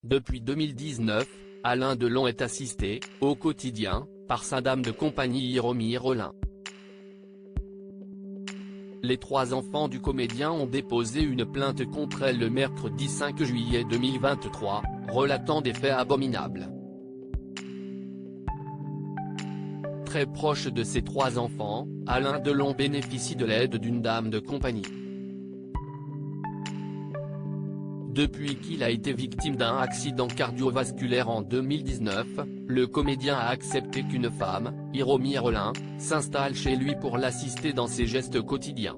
Depuis 2019, Alain Delon est assisté, au quotidien, par sa dame de compagnie Hiromi Rollin. Les 3 enfants du comédien ont déposé une plainte contre elle le mercredi 5 juillet 2023, relatant des faits abominables. Très proche de ses 3 enfants, Alain Delon bénéficie de l'aide d'une dame de compagnie. Depuis qu'il a été victime d'un accident cardiovasculaire en 2019, le comédien a accepté qu'une femme, Hiromi Rollin, s'installe chez lui pour l'assister dans ses gestes quotidiens.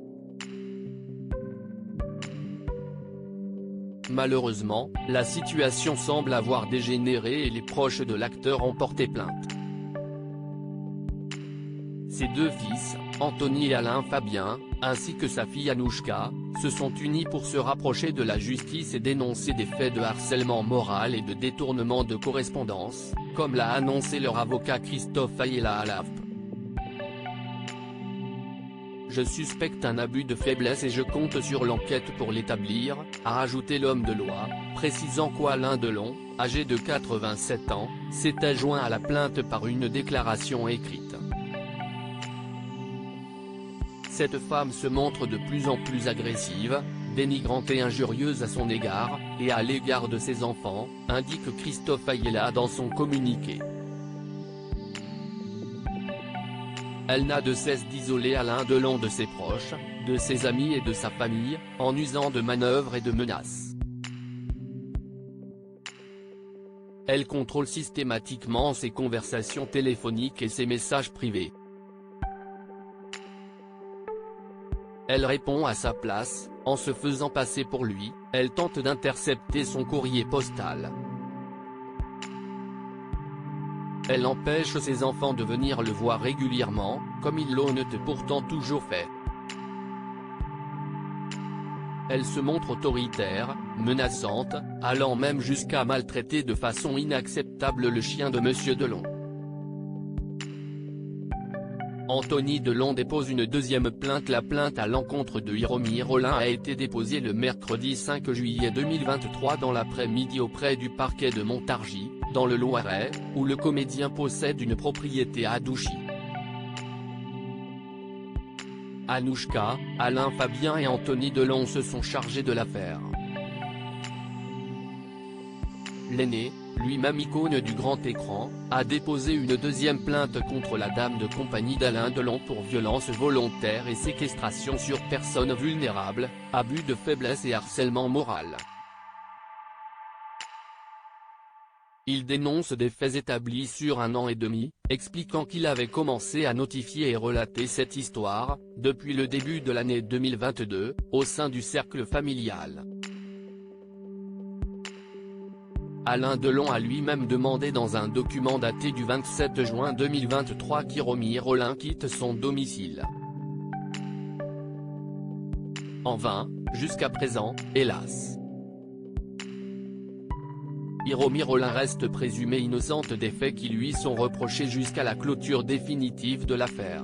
Malheureusement, la situation semble avoir dégénéré et les proches de l'acteur ont porté plainte. Ses 2 fils, Anthony et Alain Fabien, ainsi que sa fille Anouchka, se sont unis pour se rapprocher de la justice et dénoncer des faits de harcèlement moral et de détournement de correspondance, comme l'a annoncé leur avocat Christophe Ayala à l'AFP. Je suspecte un abus de faiblesse et je compte sur l'enquête pour l'établir, a ajouté l'homme de loi, précisant qu'Alain Delon, âgé de 87 ans, s'était joint à la plainte par une déclaration écrite. Cette femme se montre de plus en plus agressive, dénigrante et injurieuse à son égard, et à l'égard de ses enfants, indique Christophe Ayala dans son communiqué. Elle n'a de cesse d'isoler Alain Delon de ses proches, de ses amis et de sa famille, en usant de manœuvres et de menaces. Elle contrôle systématiquement ses conversations téléphoniques et ses messages privés. Elle répond à sa place, en se faisant passer pour lui, elle tente d'intercepter son courrier postal. Elle empêche ses enfants de venir le voir régulièrement, comme ils l'ont pourtant toujours fait. Elle se montre autoritaire, menaçante, allant même jusqu'à maltraiter de façon inacceptable le chien de Monsieur Delon. Anthony Delon dépose une 2e plainte. La plainte à l'encontre de Hiromi Rollin a été déposée le mercredi 5 juillet 2023 dans l'après-midi auprès du parquet de Montargis, dans le Loiret, où le comédien possède une propriété à Douchy. Anouchka, Alain Fabien et Anthony Delon se sont chargés de l'affaire. L'aîné, lui-même icône du grand écran, a déposé une 2e plainte contre la dame de compagnie d'Alain Delon pour violence volontaire et séquestration sur personne vulnérable, abus de faiblesse et harcèlement moral. Il dénonce des faits établis sur 1 an et demi, expliquant qu'il avait commencé à notifier et relater cette histoire, depuis le début de l'année 2022, au sein du cercle familial. Alain Delon a lui-même demandé dans un document daté du 27 juin 2023 qu'Hiromi Rollin quitte son domicile. En vain, jusqu'à présent, hélas. Hiromi Rollin reste présumée innocente des faits qui lui sont reprochés jusqu'à la clôture définitive de l'affaire.